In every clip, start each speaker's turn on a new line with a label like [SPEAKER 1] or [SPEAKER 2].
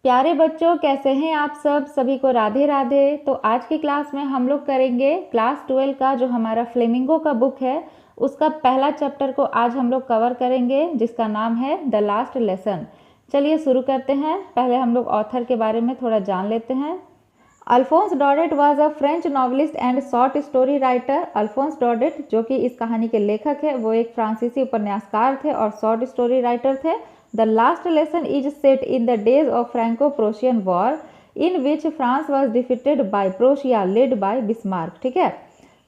[SPEAKER 1] प्यारे बच्चों, कैसे हैं आप सब? सभी को राधे राधे। तो आज की क्लास में हम लोग करेंगे क्लास 12 का जो हमारा फ्लेमिंगो का बुक है उसका पहला चैप्टर को आज हम लोग कवर करेंगे, जिसका नाम है द लास्ट लेसन। चलिए शुरू करते हैं। पहले हम लोग ऑथर के बारे में थोड़ा जान लेते हैं। Alphonse Daudet was a French novelist and short story writer. Alphonse Daudet जो कि इस कहानी के लेखक है, वो एक फ्रांसीसी उपन्यासकार थे और शॉर्ट स्टोरी राइटर थे। The last lesson is set in the days of Franco Prussian war in which France was defeated by Prussia led by Bismarck. ठीक है,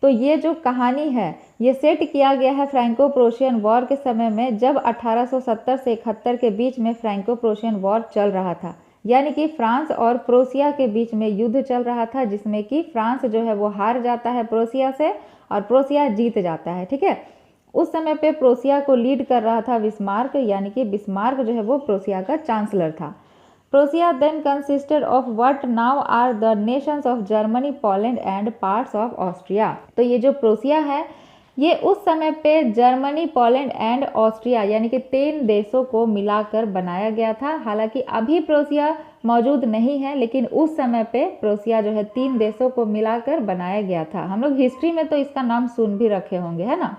[SPEAKER 1] तो ये जो कहानी है ये सेट किया गया है फ्रैंको प्रोशियन वॉर के समय में, जब 1870 से 71 के बीच में फ्रैंको प्रोशियन वॉर चल रहा था। यानी कि फ्रांस और प्रोसिया के बीच में युद्ध चल रहा था, जिसमें कि फ्रांस जो है वो हार जाता है प्रोसिया से और प्रोसिया जीत जाता है। ठीक है, उस समय पे प्रोसिया को लीड कर रहा था बिस्मार्क, यानी कि बिस्मार्क जो है वो प्रोसिया का चांसलर था। Prussia then consisted of what now are the nations of Germany, Poland and parts of Austria. तो ये जो प्रोसिया है ये उस समय पे जर्मनी, पोलैंड एंड ऑस्ट्रिया यानी कि 3 देशों को मिलाकर बनाया गया था। हालांकि अभी प्रोसिया मौजूद नहीं है, लेकिन उस समय पे प्रोसिया जो है 3 देशों को मिलाकर बनाया गया था। हम लोग हिस्ट्री में तो इसका नाम सुन भी रखे होंगे, है ना।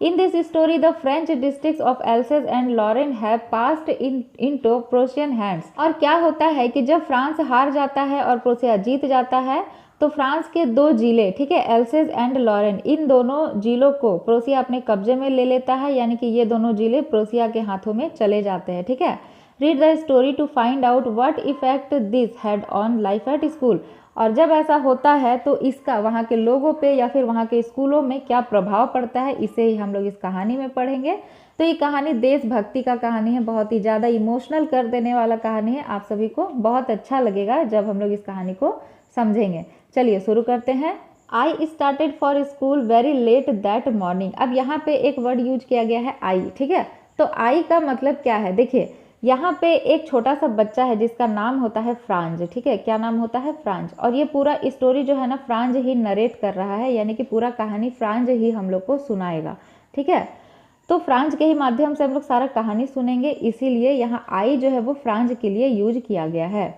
[SPEAKER 1] In this story, the French districts of Alsace and Lorraine have passed into Prussian hands। और क्या होता है कि जब फ्रांस हार जाता है और प्रोसिया जीत जाता है तो फ्रांस के 2 जिले, ठीक है, एल्सेस एंड लॉरेन, इन दोनों जिलों को प्रोसिया अपने कब्जे में ले लेता है। यानी कि ये दोनों जिले प्रोसिया के हाथों में चले जाते हैं। ठीक है, read the story to find out what effect this had on life at school. और जब ऐसा होता है तो इसका वहाँ के लोगों पे या फिर वहाँ के स्कूलों में क्या प्रभाव पड़ता है, इसे ही हम लोग इस कहानी में पढ़ेंगे। तो ये कहानी देशभक्ति का कहानी है, बहुत ही ज़्यादा इमोशनल कर देने वाला कहानी है। आप सभी को बहुत अच्छा लगेगा जब हम लोग इस कहानी को समझेंगे। चलिए शुरू करते हैं। I started for school very let that morning. अब यहाँ पे एक वर्ड यूज किया गया है आई। ठीक है, तो आई का मतलब क्या है? देखिए, यहाँ पे एक छोटा सा बच्चा है जिसका नाम होता है फ्रांज। ठीक है, क्या नाम होता है? फ्रांज। और ये पूरा स्टोरी जो है ना फ्रांज ही नरेट कर रहा है, यानी कि पूरा कहानी फ्रांज ही हम लोग को सुनाएगा। ठीक है, तो फ्रांज के ही माध्यम से हम लोग सारा कहानी सुनेंगे, इसीलिए यहाँ आई जो है वो फ्रांज के लिए यूज किया गया है।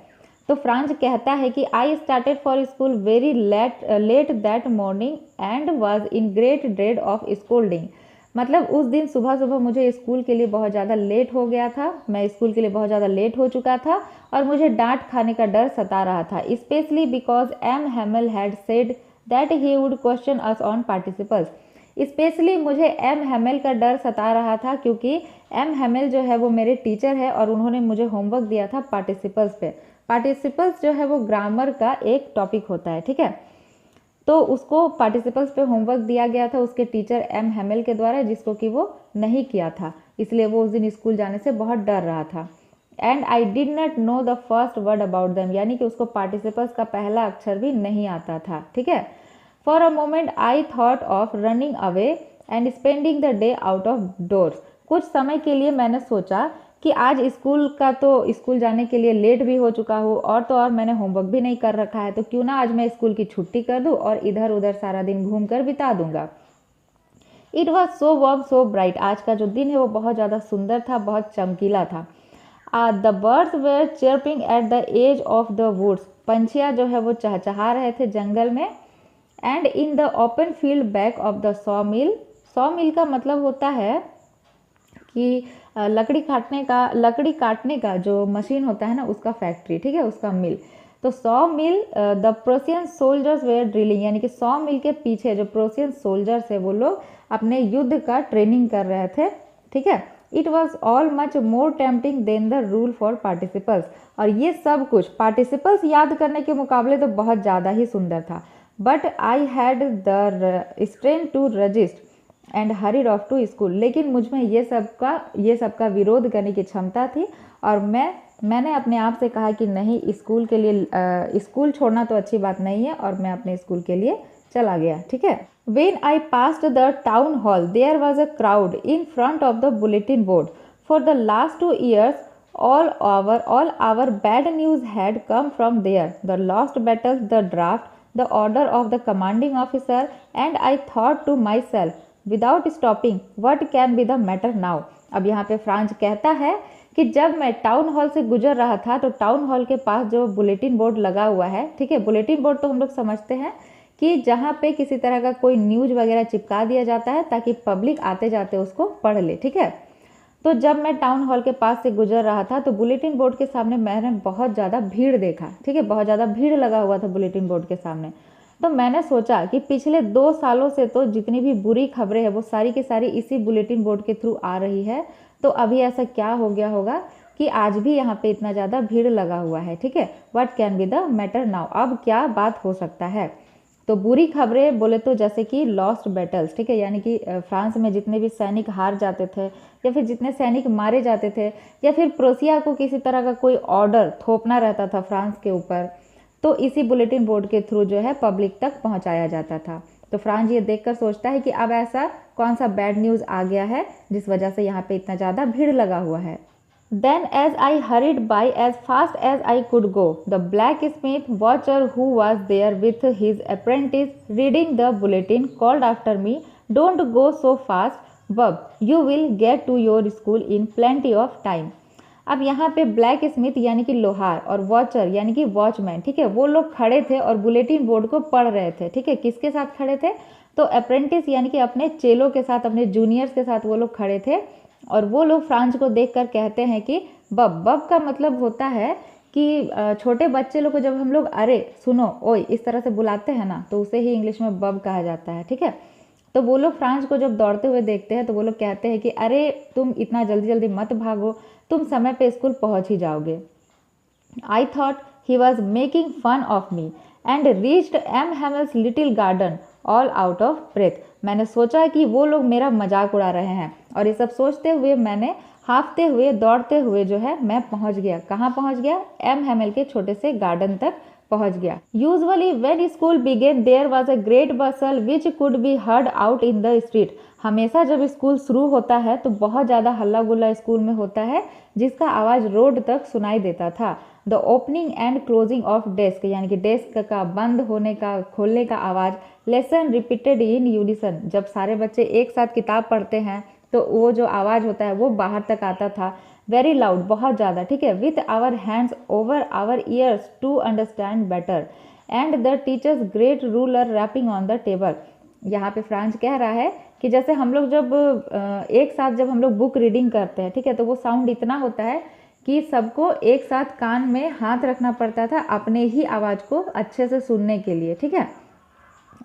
[SPEAKER 1] तो फ्रांज कहता है कि I started for school very let that morning and was in great dread of scolding. मतलब उस दिन सुबह सुबह मुझे स्कूल के लिए बहुत ज़्यादा लेट हो गया था, मैं स्कूल के लिए बहुत ज़्यादा लेट हो चुका था और मुझे डांट खाने का डर सता रहा था। Specially because M Hamel had said that he would question us on participles. Specially मुझे एम हेमल का डर सता रहा था क्योंकि एम हेमल जो है वो मेरे टीचर है और उन्होंने मुझे होमवर्क दिया था पार्टिसिपल्स पे। पार्टिसिपल्स जो है वो ग्रामर का एक टॉपिक होता है। ठीक है, तो उसको पार्टिसिपल्स पे होमवर्क दिया गया था उसके टीचर एम हेमल के द्वारा, जिसको कि वो नहीं किया था, इसलिए वो उस दिन स्कूल जाने से बहुत डर रहा था। And I did not know the first word about them, यानी कि उसको पार्टिसिपल्स का पहला अक्षर भी नहीं आता था। ठीक है, for a moment I thought of running away and spending the day out of doors. कुछ समय के लिए मैंने सोचा कि आज स्कूल जाने के लिए लेट भी हो चुका हूँ और तो और मैंने होमवर्क भी नहीं कर रखा है, तो क्यों ना आज मैं स्कूल की छुट्टी कर दूँ और इधर उधर सारा दिन घूम कर बिता दूंगा। It was so warm so bright. आज का जो दिन है वो बहुत ज़्यादा सुंदर था, बहुत चमकीला था। The birds were chirping at the edge of the woods. पंछियाँ जो है वो चहचहा रहे थे जंगल में। And in the open field back of the saw mill. Saw mill का मतलब होता है कि लकड़ी काटने का जो मशीन होता है ना उसका फैक्ट्री। ठीक है, उसका मिल। तो saw mill the Prussian soldiers were drilling, यानी कि सॉ मिल के पीछे जो प्रोसियन सोल्जर्स है वो लोग अपने युद्ध का ट्रेनिंग कर रहे थे। ठीक है, it was all much more tempting than the rule for participles. और ये सब कुछ पार्टिसिपल्स याद करने के मुकाबले तो बहुत ज़्यादा ही सुंदर था। But I had the strength to resist and hurried off to school. लेकिन मुझ में ये सबका विरोध करने की क्षमता थी और मैंने अपने आप से कहा कि नहीं, स्कूल के लिए स्कूल छोड़ना तो अच्छी बात नहीं है, और मैं अपने स्कूल के लिए चला गया। ठीक है, when I passed the town hall there was a crowd in front of the bulletin board. For the last 2 years all our bad news had come from there, the lost battles, the draft, the order of the commanding officer, and I thought to myself without stopping what can be the matter now. अब यहाँ पे Franz कहता है कि जब मैं town hall से गुजर रहा था तो टाउन हॉल के पास जो बुलेटिन बोर्ड लगा हुआ है, ठीक है, बुलेटिन बोर्ड तो हम लोग समझते हैं कि जहाँ पे किसी तरह का कोई न्यूज़ वगैरह चिपका दिया जाता है ताकि पब्लिक आते जाते उसको पढ़ ले, ठीक है। तो जब मैं टाउन हॉल के पास से गुजर रहा था तो बुलेटिन बोर्ड के सामने मैंने बहुत ज़्यादा भीड़ देखा, ठीक है, बहुत ज़्यादा भीड़ लगा हुआ था बुलेटिन बोर्ड के सामने। तो मैंने सोचा कि पिछले 2 सालों से तो जितनी भी बुरी खबरें हैं वो सारी की सारी इसी बुलेटिन बोर्ड के थ्रू आ रही है, तो अभी ऐसा क्या हो गया होगा कि आज भी यहाँ पे इतना ज़्यादा भीड़ लगा हुआ है, ठीक है। What can be the matter now, अब क्या बात हो सकता है। तो बुरी खबरें बोले तो जैसे कि लॉस्ट बैटल्स, ठीक है, यानी कि फ्रांस में जितने भी सैनिक हार जाते थे या फिर जितने सैनिक मारे जाते थे या फिर प्रोसिया को किसी तरह का कोई ऑर्डर थोपना रहता था फ्रांस के ऊपर, तो इसी बुलेटिन बोर्ड के थ्रू जो है पब्लिक तक पहुंचाया जाता था। तो फ्रांस ये देखकर सोचता है कि अब ऐसा कौन सा बैड न्यूज़ आ गया है जिस वजह से यहाँ पे इतना ज़्यादा भीड़ लगा हुआ है। Then as I hurried by as fast as I could go, the blacksmith watcher who was there with his apprentice reading the bulletin called after me, "Don't go so fast, Bub. You will get to your school in plenty of time." अब यहाँ पे black Smith यानी कि लोहार और watcher यानी कि watchman, ठीक है, वो लोग खड़े थे और बुलेटिन बोर्ड को पढ़ रहे थे, ठीक है। किसके साथ खड़े थे? तो अप्रेंटिस यानी कि अपने चेलों के साथ, अपने जूनियर्स के साथ वो लोग खड़े थे और वो लोग फ्रांस को देखकर कहते हैं कि बब। बब का मतलब होता है कि छोटे बच्चे लोग को जब हम लोग अरे सुनो ओए इस तरह से बुलाते हैं ना, तो उसे ही इंग्लिश में बब कहा जाता है, ठीक है। तो वो लोग फ्रांस को जब दौड़ते हुए देखते हैं तो वो लोग कहते हैं कि अरे तुम इतना जल्दी जल्दी मत भागो, तुम समय पे स्कूल पहुंच ही जाओगे। I thought he was making fun of me and reached M Hamel's little garden all out of breath. मैंने सोचा कि वो लोग मेरा मजाक उड़ा रहे हैं और ये सब सोचते हुए मैंने हाँफते हुए दौड़ते हुए जो है मैं पहुंच गया। कहाँ पहुंच गया? एम हेमल के छोटे से गार्डन तक पहुंच गया। Usually when school began there was a great bustle which could be heard out in the street. हमेशा जब स्कूल शुरू होता है तो बहुत ज़्यादा हल्ला गुल्ला स्कूल में होता है जिसका आवाज़ रोड तक सुनाई देता था। The opening and closing of desk यानी कि डेस्क का बंद होने का खोलने का आवाज़। लेसन रिपीटेड इन यूनिसन, जब सारे बच्चे एक साथ किताब पढ़ते हैं तो वो जो आवाज़ होता है वो बाहर तक आता था। वेरी लाउड, बहुत ज़्यादा, ठीक है। With our hands over our ears to understand better and the teacher's great ruler rapping on the table. यहाँ पे फ्रांस कह रहा है कि जैसे हम लोग जब एक साथ जब हम लोग बुक रीडिंग करते हैं, ठीक है, तो वो साउंड इतना होता है कि सबको एक साथ कान में हाथ रखना पड़ता था अपने ही आवाज़ को अच्छे से सुनने के लिए, ठीक है।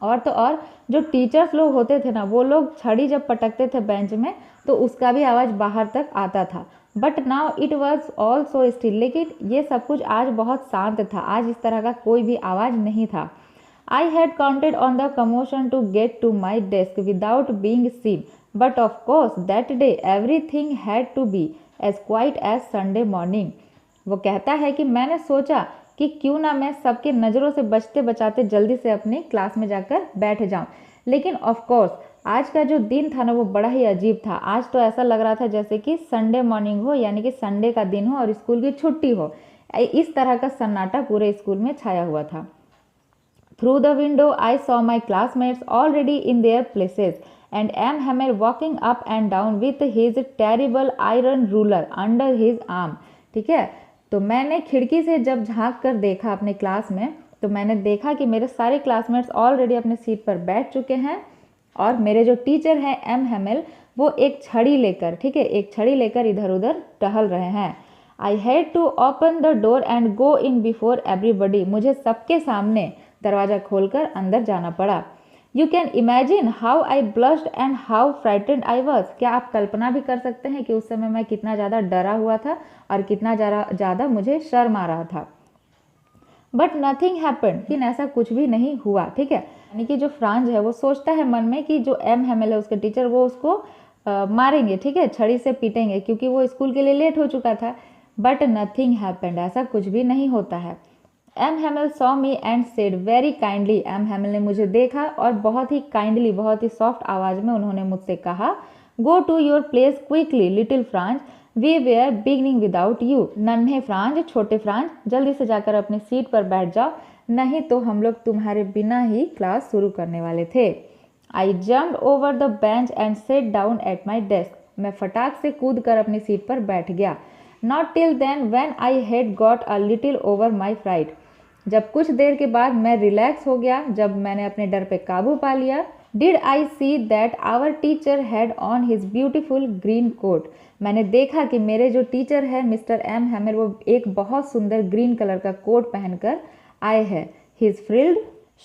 [SPEAKER 1] और तो और जो टीचर्स लोग होते थे ना, वो लोग छड़ी जब पटकते थे बेंच में तो उसका भी आवाज़ बाहर तक आता था। But now it was all so still, लेकिन ये सब कुछ आज बहुत शांत था, आज इस तरह का कोई भी आवाज़ नहीं था। I had counted on the commotion to get to my desk without being seen, but of course that day everything had to be as quiet as Sunday morning. वो कहता है कि मैंने सोचा कि क्यों ना मैं सबके नज़रों से बचते बचाते जल्दी से अपनी क्लास में जाकर बैठ जाऊं, लेकिन ऑफ कोर्स आज का जो दिन था ना वो बड़ा ही अजीब था। आज तो ऐसा लग रहा था जैसे कि संडे मॉर्निंग हो, यानी कि संडे का दिन हो और स्कूल की छुट्टी हो। इस तरह का सन्नाटा पूरे स्कूल में छाया हुआ था। Through the window I saw my classmates already in their places and M Hamel walking up and down with his terrible iron ruler under his arm, ठीक है। तो मैंने खिड़की से जब झांक कर देखा अपने क्लास में तो मैंने देखा कि मेरे सारे क्लासमेट्स ऑलरेडी अपने सीट पर बैठ चुके हैं और मेरे जो टीचर हैं एम हेमल वो एक छड़ी लेकर, ठीक है, एक छड़ी लेकर इधर उधर टहल रहे हैं। I had to open the door and go in before everybody. मुझे सबके सामने दरवाज़ा खोलकर अंदर जाना पड़ा। You can imagine how I blushed and how frightened I was. क्या आप कल्पना भी कर सकते हैं कि उस समय मैं कितना ज़्यादा डरा हुआ था और कितना ज़्यादा मुझे शर्म आ रहा था। बट नथिंग हैपेंड, लेकिन ऐसा कुछ भी नहीं हुआ, ठीक है। यानी कि जो फ्रांस है वो सोचता है मन में कि जो एम हेमल है उसके टीचर वो उसको मारेंगे, ठीक है, छड़ी से पीटेंगे क्योंकि वो स्कूल के लिए लेट हो चुका था। बट नथिंग हैपेंड, ऐसा कुछ भी नहीं होता है। M Hamel saw me and said very kindly. M Hamel ने मुझे देखा और बहुत ही काइंडली, बहुत ही सॉफ्ट आवाज़ में उन्होंने मुझसे कहा, go to your place quickly little Franz, we were beginning without you. नन्हे फ्रांस, छोटे फ्रांस, जल्दी से जाकर अपनी सीट पर बैठ जाओ, नहीं तो हम लोग तुम्हारे बिना ही क्लास शुरू करने वाले थे। आई jumped over the bench and set down at my desk. मैं फटाक से कूद कर अपनी सीट पर बैठ गया। Not till then when I had got a little over my fright. जब कुछ देर के बाद मैं रिलैक्स हो गया, जब मैंने अपने डर पे काबू पा लिया। Did I see that our teacher had on his beautiful green coat. मैंने देखा कि मेरे जो टीचर है मिस्टर एम हैमर, वो एक बहुत सुंदर ग्रीन कलर का कोट पहनकर आए हैं। His frilled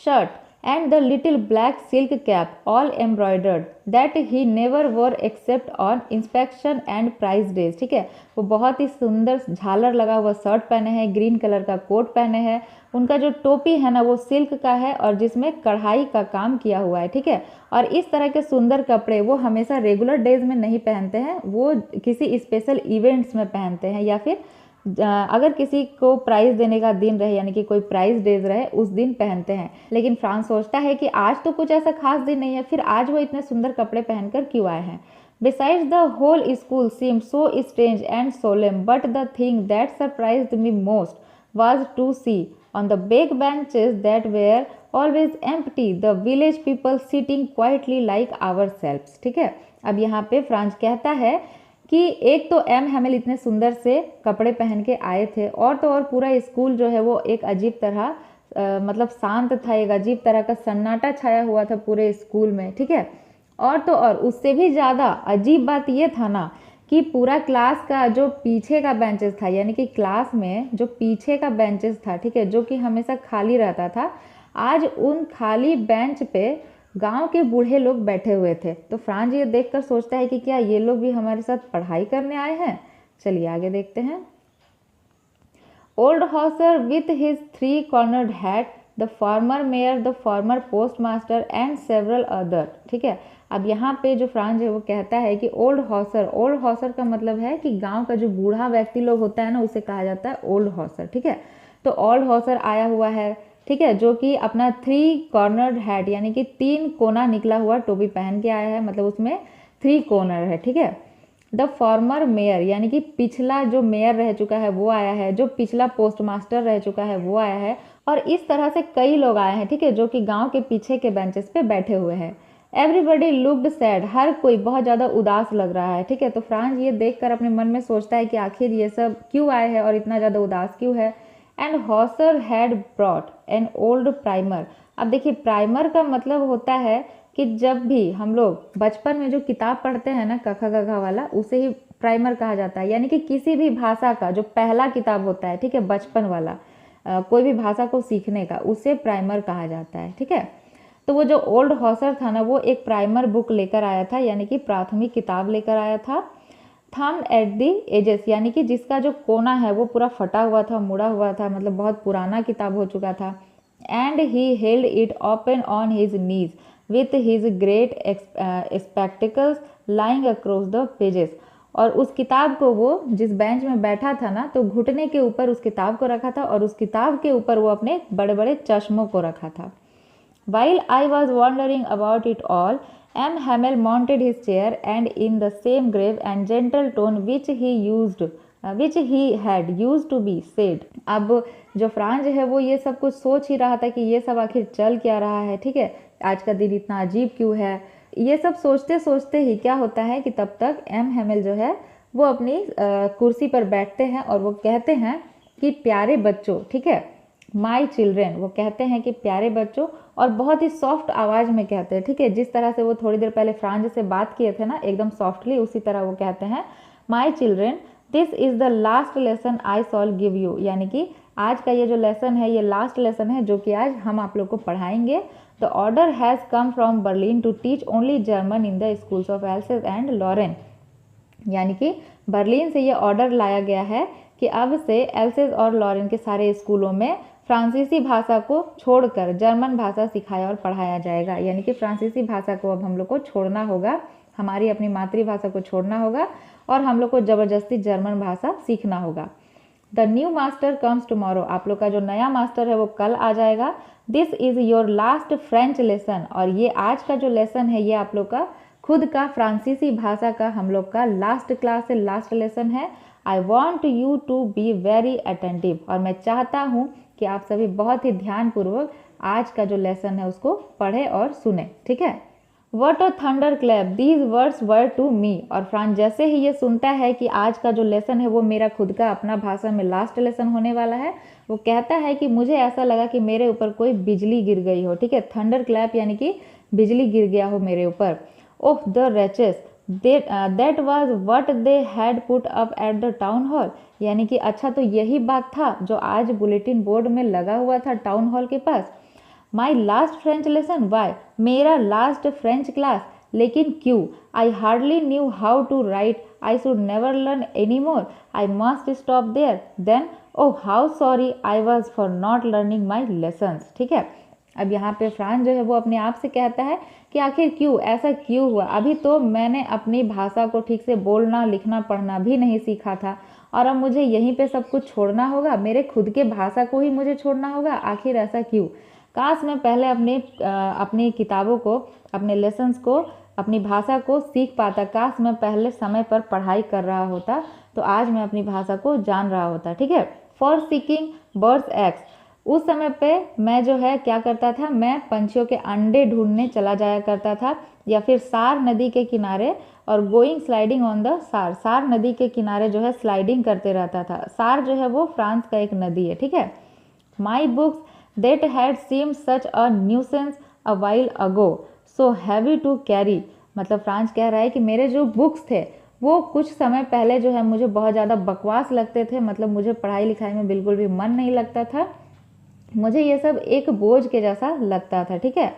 [SPEAKER 1] shirt and the little black silk cap all embroidered that he never wore except on inspection and prize days। ठीक है, वो बहुत ही सुंदर झालर लगा हुआ शर्ट पहने हैं, ग्रीन कलर का कोट पहने हैं, उनका जो टोपी है ना वो सिल्क का है और जिसमें कढ़ाई का काम किया हुआ है। ठीक है, और इस तरह के सुंदर कपड़े वो हमेशा रेगुलर डेज में नहीं पहनते हैं, वो किसी स्पेशल इवेंट्स में पहनते हैं या फिर अगर किसी को प्राइज़ देने का दिन रहे यानी कि कोई प्राइज़ डेज रहे उस दिन पहनते हैं। लेकिन फ्रांस सोचता है कि आज तो कुछ ऐसा खास दिन नहीं है, फिर आज वो इतने सुंदर कपड़े पहनकर क्यों आए हैं। Besides, the whole school seemed so strange and solemn, but the thing that surprised me most was to see on the back benches that were always empty the village people sitting quietly like ourselves। ठीक है, अब यहाँ पे France कहता है कि एक तो एम हैमिल इतने सुंदर से कपड़े पहन के आए थे और तो और पूरा स्कूल जो है वो एक अजीब तरह मतलब शांत था, एक अजीब तरह का सन्नाटा छाया हुआ था पूरे स्कूल में। ठीक है, और तो और उससे भी ज़्यादा अजीब बात ये था ना कि पूरा क्लास का जो पीछे का बेंचेस था, यानी कि क्लास में जो पीछे का बेंचेस था, ठीक है, जो कि हमेशा खाली रहता था, आज उन खाली बेंच पे गांव के बूढ़े लोग बैठे हुए थे। तो फ्रांस ये देखकर सोचता है कि क्या ये लोग भी हमारे साथ पढ़ाई करने आए हैं। चलिए आगे देखते हैं। Old Hauser with his 3 cornered hat, the former mayor, the former post master and several other. ठीक है, अब यहाँ पे जो फ्रांस है वो कहता है कि ओल्ड हॉसर का मतलब है कि गांव का जो बूढ़ा व्यक्ति लोग होता है ना उसे कहा जाता है ओल्ड हॉसर। ठीक है, तो ओल्ड हॉसर आया हुआ है, ठीक है, जो कि अपना 3 कॉर्नर्ड हैट यानी कि 3 कोना निकला हुआ टोपी पहन के आया है, मतलब उसमें 3 कॉर्नर है। ठीक है, द फॉर्मर मेयर यानी कि पिछला जो मेयर रह चुका है वो आया है, जो पिछला पोस्ट मास्टर रह चुका है वो आया है, और इस तरह से कई लोग आए हैं। ठीक है, जो कि गांव के पीछे के बेंचेस पे बैठे हुए हैं। एवरीबडी लुक्ड सैड, हर कोई बहुत ज़्यादा उदास लग रहा है। ठीक है, तो फ्रांस ये देखकर अपने मन में सोचता है कि आखिर ये सब क्यों आए हैं और इतना ज़्यादा उदास क्यों है। And Hauser had brought an old primer. अब देखिए, प्राइमर का मतलब होता है कि जब भी हम लोग बचपन में जो किताब पढ़ते हैं ना कखा गघा वाला, उसे ही प्राइमर कहा जाता है। यानी कि किसी भी भाषा का जो पहला किताब होता है, ठीक है, बचपन वाला कोई भी भाषा को सीखने का, उसे प्राइमर कहा जाता है। ठीक है, तो वो जो ओल्ड हॉसर था ना वो एक प्राइमर बुक लेकर आया था, यानी कि प्राथमिक किताब लेकर आया था। थम्ब एट दी एजेस यानी कि जिसका जो कोना है वो पूरा फटा हुआ था, मुड़ा हुआ था, मतलब बहुत पुराना किताब हो चुका था। And he held it open on his knees with his great spectacles lying across the pages. और उस किताब को वो जिस बेंच में बैठा था ना, तो घुटने के ऊपर उस किताब को रखा था और उस किताब के ऊपर वो अपने बड़े बड़े चश्मों को रखा था। While I was wondering about it all, M. Hamel mounted his chair and in the same grave and gentle tone which he had used to be said। अब जो फ्रांस है वो ये सब कुछ सोच ही रहा था कि ये सब आखिर चल क्या रहा है। ठीक है, आज का दिन इतना अजीब क्यों है। ये सब सोचते सोचते ही क्या होता है कि तब तक एम हैमेल जो है वो अपनी कुर्सी पर बैठते हैं और वो कहते हैं कि प्यारे बच्चों, ठीक है, माई चिल्ड्रेन, वो कहते हैं कि प्यारे बच्चों, और बहुत ही सॉफ्ट आवाज़ में कहते हैं। ठीक है, जिस तरह से वो थोड़ी देर पहले फ्रांस से बात किए थे ना एकदम सॉफ्टली, उसी तरह वो कहते हैं my children this is the last lesson I shawl give you. यानी कि आज का ये जो लेसन है ये लास्ट लेसन है जो कि आज हम आप लोग को पढ़ाएंगे। The order has come from Berlin to teach only German in the schools of Alsace and Lorraine. यानी कि बर्लिन से ये ऑर्डर लाया गया है कि अब से एल्सेस और लॉरेन के सारे स्कूलों में फ्रांसीसी भाषा को छोड़कर जर्मन भाषा सिखाया और पढ़ाया जाएगा। यानी कि फ्रांसीसी भाषा को अब हम लोग को छोड़ना होगा, हमारी अपनी मातृभाषा को छोड़ना होगा और हम लोग को ज़बरदस्ती जर्मन भाषा सीखना होगा। The new master comes tomorrow, आप लोग का जो नया मास्टर है वो कल आ जाएगा। This is your last French lesson, और ये आज का जो लेसन है ये आप लोग का खुद का फ्रांसीसी भाषा का हम लोग का लास्ट क्लास है, लास्ट लेसन है। I want you to be very attentive, और मैं चाहता हूँ कि आप सभी बहुत ही ध्यानपूर्वक आज का जो लेसन है उसको पढ़े और सुने। ठीक है, what a thunderclap these words were to me. और फ्रांस जैसे ही ये सुनता है कि आज का जो लेसन है वो मेरा खुद का अपना भाषा में लास्ट लेसन होने वाला है, वो कहता है कि मुझे ऐसा लगा कि मेरे ऊपर कोई बिजली गिर गई हो। ठीक है, थंडर क्लैप यानी कि बिजली गिर गया हो मेरे ऊपर। Oh the wretches that was what they had put up at the town hall. यानी कि अच्छा तो यही बात था जो आज बुलेटिन बोर्ड में लगा हुआ था टाउन हॉल के पास। My last French lesson why, मेरा लास्ट फ्रेंच क्लास, लेकिन क्यों? I hardly knew how to write, I should never learn any more, I must stop there, then oh how sorry I was for not learning my lessons. ठीक है, अब यहाँ पे France जो है वो अपने आप से कहता है कि आखिर क्यों, ऐसा क्यों हुआ? अभी तो मैंने अपनी भाषा को ठीक से बोलना लिखना पढ़ना भी नहीं सीखा था और अब मुझे यहीं पे सब कुछ छोड़ना होगा, मेरे खुद के भाषा को ही मुझे छोड़ना होगा, आखिर ऐसा क्यों? काश मैं पहले अपनी किताबों को, अपने लेसन्स को, अपनी भाषा को सीख पाता। काश मैं पहले समय पर पढ़ाई कर रहा होता तो आज मैं अपनी भाषा को जान रहा होता। ठीक है, फॉर सीकिंग बर्ड्स एग्स, उस समय पे मैं जो है क्या करता था, मैं पंछियों के अंडे ढूंढने चला जाया करता था, या फिर सार नदी के किनारे, और गोइंग स्लाइडिंग ऑन द सार, सार नदी के किनारे जो है स्लाइडिंग करते रहता था। सार जो है वो फ्रांस का एक नदी है। ठीक है, my books that had seemed such a nuisance a while ago, so heavy to carry। मतलब फ्रांस कह रहा है कि मेरे जो बुक्स थे वो कुछ समय पहले जो है मुझे बहुत ज़्यादा बकवास लगते थे, मतलब मुझे पढ़ाई लिखाई में बिल्कुल भी मन नहीं लगता था, मुझे ये सब एक बोझ के जैसा लगता था। ठीक है,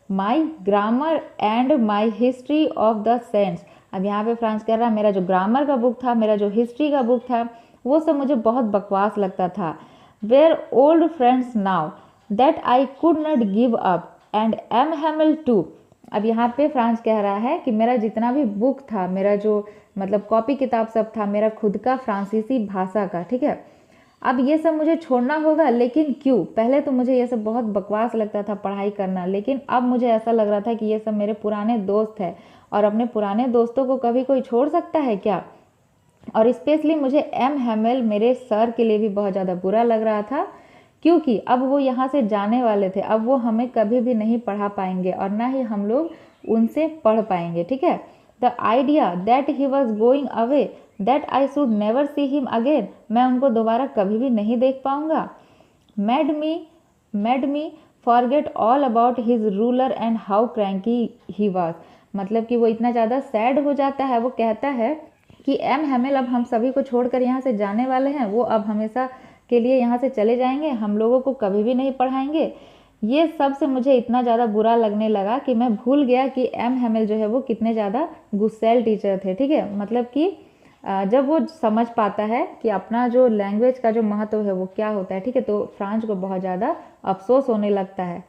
[SPEAKER 1] my grammar and my history of the saints. अब यहाँ पे फ्रांस कह रहा है मेरा जो ग्रामर का बुक था, मेरा जो हिस्ट्री का बुक था, वो सब मुझे बहुत बकवास लगता था। Were old friends now that I could not give up and M Hamel too. अब यहाँ पे फ्रांस कह रहा है कि मेरा जितना भी बुक था, मेरा जो मतलब कॉपी किताब सब था मेरा खुद का फ्रांसीसी भाषा का, ठीक है, अब ये सब मुझे छोड़ना होगा, लेकिन क्यों? पहले तो मुझे ये सब बहुत बकवास लगता था पढ़ाई करना, लेकिन अब मुझे ऐसा लग रहा था कि ये सब मेरे पुराने दोस्त हैं और अपने पुराने दोस्तों को कभी कोई छोड़ सकता है क्या? और स्पेशली मुझे एम हैमेल मेरे सर के लिए भी बहुत ज़्यादा बुरा लग रहा था, क्योंकि अब वो यहाँ से जाने वाले थे, अब वो हमें कभी भी नहीं पढ़ा पाएंगे और ना ही हम लोग उनसे पढ़ पाएंगे। ठीक है, the idea that he was going away that I should never see him again, मैं उनको दोबारा कभी भी नहीं देख पाऊंगा। Made me forget all about his ruler and how cranky he was. मतलब कि वो इतना ज़्यादा सैड हो जाता है, वो कहता है कि एम हैमेल अब हम सभी को छोड़कर यहाँ से जाने वाले हैं, वो अब हमेशा के लिए यहाँ से चले जाएंगे, हम लोगों को कभी भी नहीं पढ़ाएंगे। ये सब से मुझे इतना ज़्यादा बुरा लगने लगा कि मैं भूल गया कि एम हैमेल जो है वो कितने ज़्यादा गुस्सैल टीचर थे। ठीक है, मतलब कि जब वो समझ पाता है कि अपना जो लैंग्वेज का जो महत्व है वो क्या होता है, ठीक है, तो फ्रांस को बहुत ज़्यादा अफसोस होने लगता है।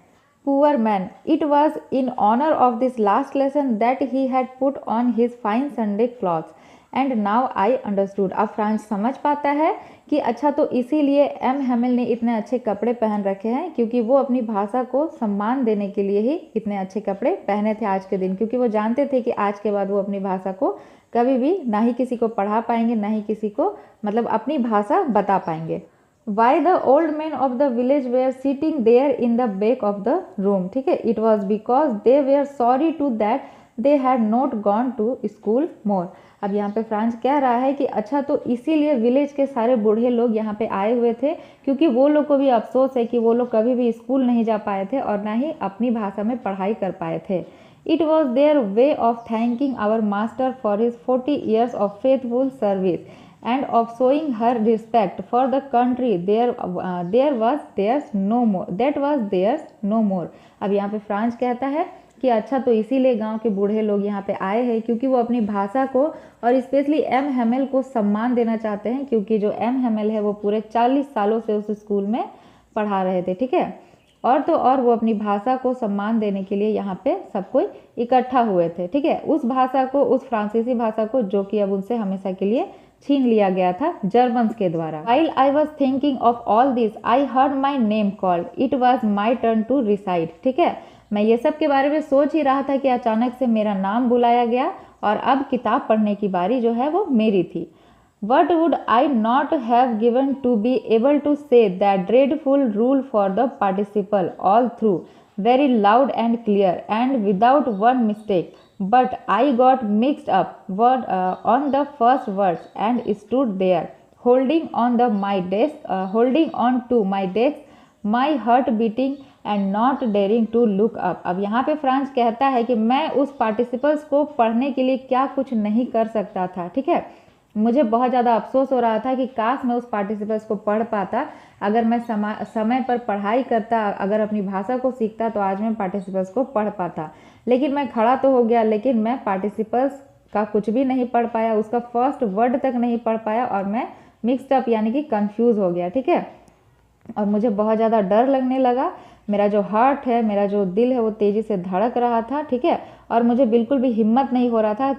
[SPEAKER 1] Poor man, it was in honour of this last lesson that he had put on his fine Sunday clothes and now I understood. अब फ्रांस समझ पाता है कि अच्छा तो इसीलिए एम हैमेल ने इतने अच्छे कपड़े पहन रखे हैं, क्योंकि वो अपनी भाषा को सम्मान देने के लिए ही इतने अच्छे कपड़े पहने थे आज के दिन, क्योंकि वो जानते थे कि आज के बाद वो अपनी भाषा को कभी भी ना ही किसी को पढ़ा पाएंगे, ना ही किसी को मतलब अपनी भाषा बता पाएंगे। Why the old man of the village were sitting there in the back of the room. ठीक है, it was because they were sorry too that they had not gone to school more. अब यहाँ पे France कह रहा है कि अच्छा तो इसीलिए विलेज के सारे बूढ़े लोग यहाँ पे आए हुए थे, क्योंकि वो लोग को भी अफसोस है कि वो लोग कभी भी स्कूल नहीं जा पाए थे और ना ही अपनी भाषा में पढ़ाई कर पाए थे। It was their way of thanking our master for his 40 years of faithful service and of showing her respect for the country there was theirs no more, that was theirs no more. अब यहाँ पे France कहता है कि अच्छा तो इसीलिए गांव के बूढ़े लोग यहाँ पे आए हैं, क्योंकि वो अपनी भाषा को और स्पेशली एम हैमेल को सम्मान देना चाहते हैं, क्योंकि जो एम हैमेल है वो पूरे 40 सालों से उस स्कूल में पढ़ा रहे थे। ठीक है, और तो और वो अपनी भाषा को सम्मान देने के लिए यहाँ पे सब कोई इकट्ठा हुए थे। ठीक है, उस भाषा को, उस फ्रांसीसी भाषा को जो कि अब उनसे हमेशा के लिए छीन लिया गया था जर्मन्स के द्वारा। While I was thinking of all this, I heard my name called. It was my turn to recite. ठीक है, मैं ये सब के बारे में सोच ही रहा था कि अचानक से मेरा नाम बुलाया गया और अब किताब पढ़ने की बारी जो है वो मेरी थी। What would I not have given to be able to say that dreadful rule for the participle all through? very loud and clear and without one mistake, but I got mixed up on the first words and stood there holding on to my desk, my heart beating and not daring to look up। अब यहाँ पे France कहता है कि मैं उस participles को पढ़ने के लिए क्या कुछ नहीं कर सकता था, ठीक है। मुझे बहुत ज़्यादा अफसोस हो रहा था कि काश मैं उस पार्टिसिपल्स को पढ़ पाता, अगर मैं समय पर पढ़ाई करता, अगर अपनी भाषा को सीखता तो आज मैं पार्टिसिपल्स को पढ़ पाता। लेकिन मैं खड़ा तो हो गया, लेकिन मैं पार्टिसिपल्स का कुछ भी नहीं पढ़ पाया, उसका फर्स्ट वर्ड तक नहीं पढ़ पाया और मैं मिक्स्ड अप यानी कि कंफ्यूज हो गया, ठीक है। और मुझे बहुत ज़्यादा डर लगने लगा, मेरा जो हार्ट है, मेरा जो दिल है वो तेज़ी से धड़क रहा था, ठीक है। और मुझे बिल्कुल भी हिम्मत नहीं हो रहा था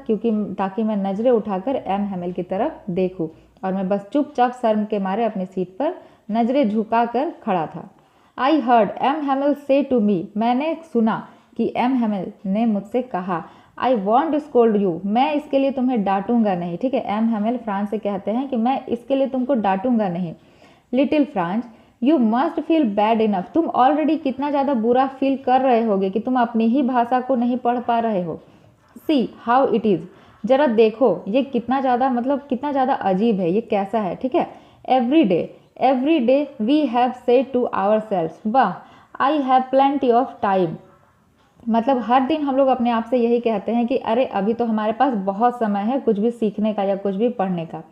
[SPEAKER 1] ताकि मैं नज़रें उठाकर एम हैमिल की तरफ देखूं, और मैं बस चुपचाप शर्म के मारे अपनी सीट पर नज़रें झुकाकर खड़ा था। आई हर्ड एम हैमिल से टू मी, मैंने सुना कि एम हैमिल ने मुझसे कहा, आई वॉन्ट स्कोल्ड यू, मैं इसके लिए तुम्हें डांटूंगा नहीं, ठीक है। एम हैमिल फ्रांस से कहते हैं कि मैं इसके लिए तुमको डांटूंगा नहीं। Little France, you must feel bad enough, तुम ऑलरेडी कितना ज़्यादा बुरा फील कर रहे होगे कि तुम अपनी ही भाषा को नहीं पढ़ पा रहे हो। सी हाउ इट इज़, जरा देखो ये कितना ज़्यादा अजीब है, ये कैसा है, ठीक है। Every day we have said to ourselves, वाह I have plenty of time, मतलब हर दिन हम लोग अपने आप से यही कहते हैं कि अरे अभी तो हमारे पास बहुत समय है कुछ भी सीखने का या कुछ भी पढ़ने का।